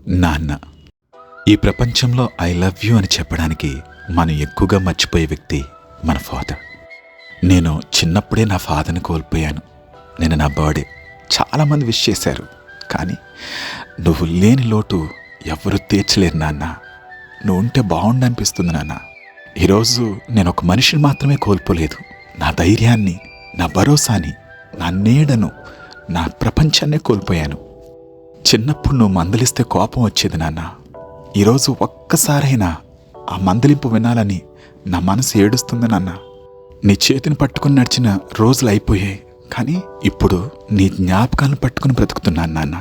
నాన్న. ఈ ప్రపంచంలో ఐ లవ్ యూ అని చెప్పడానికి మనం ఎక్కువగా మర్చిపోయే వ్యక్తి మన ఫాదర్. నేను చిన్నప్పుడే నా ఫాదర్ని కోల్పోయాను. నేను నా బర్త్డే చాలామంది విష్ చేశారు, కానీ నువ్వు లేని లోటు ఎవరూ తీర్చలేరు నాన్న. నువ్వు ఉంటే బాగుండనిపిస్తుంది నాన్న. ఈరోజు నేను ఒక మనిషిని మాత్రమే కోల్పోలేదు, నా ధైర్యాన్ని, నా భరోసాని, నా నీడను, నా ప్రపంచాన్నే కోల్పోయాను. చిన్నప్పుడు నువ్వు మందలిస్తే కోపం వచ్చేది నాన్న. ఈరోజు ఒక్కసారైనా ఆ మందలింపు వినాలని నా మనసు ఏడుస్తుంది నాన్న. నీ చేతిని పట్టుకుని నడిచిన రోజులు అయిపోయాయి, కానీ ఇప్పుడు నీ జ్ఞాపకాలను పట్టుకుని బ్రతుకుతున్నాను నాన్న.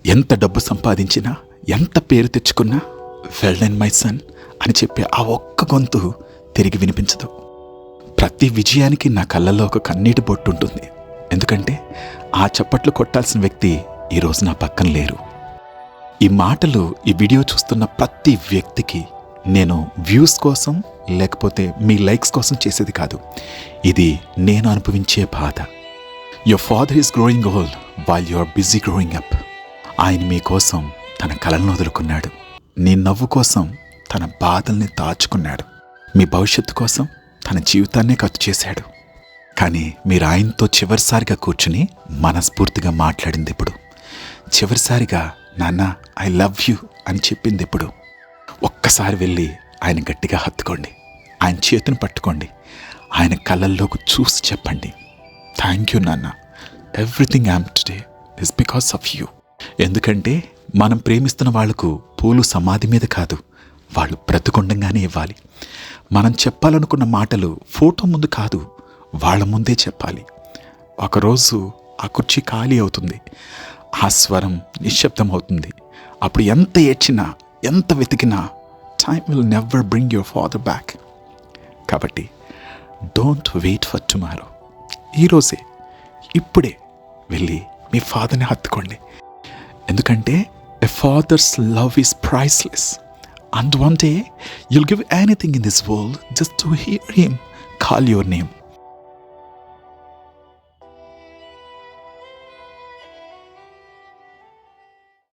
ఎంత డబ్బు సంపాదించినా, ఎంత పేరు తెచ్చుకున్నా వెల్ డన్ మై సన్ అని చెప్పే ఆ ఒక్క గొంతు తిరిగి వినిపించదు. ప్రతి విజయానికి నా కళ్ళల్లో ఒక కన్నీటి బొట్టు ఉంటుంది. ఎందుకంటే ఆ చప్పట్లు కొట్టాల్సిన వ్యక్తి ఈరోజు నా పక్కన లేరు. ఈ మాటలు, ఈ వీడియో చూస్తున్న ప్రతి వ్యక్తికి నేను వ్యూస్ కోసం లేకపోతే మీ లైక్స్ కోసం చేసేది కాదు. ఇది నేను అనుభవించే బాధ. Your father is growing old while you are busy growing up. ఆయన మీకోసం తన కలలను వదులుకున్నాడు. నీ నవ్వు కోసం తన బాధల్ని దాచుకున్నాడు. మీ భవిష్యత్తు కోసం తన జీవితాన్నే ఖర్చు చేశాడు. కానీ మీరు ఆయనతో చివరిసారిగా కూర్చుని మనస్ఫూర్తిగా మాట్లాడింది ఇప్పుడు. చివరిసారిగా నాన్న ఐ లవ్ యూ అని చెప్పింది ఇప్పుడు. ఒక్కసారి వెళ్ళి ఆయన గట్టిగా హత్తుకోండి, ఆయన చేతిని పట్టుకోండి, ఆయన కళ్ళల్లోకి చూసి చెప్పండి, థ్యాంక్ యూ నాన్న, everything I'm today is because of you. ఎందుకంటే మనం ప్రేమిస్తున్న వాళ్లకు పూలు సమాధి మీద కాదు, వాళ్ళు బ్రతుకుండంగానే ఇవ్వాలి. మనం చెప్పాలనుకున్న మాటలు ఫోటో ముందు కాదు, వాళ్ళ ముందే చెప్పాలి. ఒకరోజు ఆ కుర్చీ ఖాళీ అవుతుంది, ఆ స్వరం నిశ్శబ్దం అవుతుంది. అప్పుడు ఎంత ఏడ్చినా, ఎంత వెతికినా time will never bring your father back. కాబట్టి డోంట్ వెయిట్ ఫర్ టుమారో. ఈరోజే, ఇప్పుడే వెళ్ళి మీ ఫాదర్ని హత్తుకోండి. ఎందుకంటే a father's love is priceless. And one day you'll give anything in this world just to hear him call your name.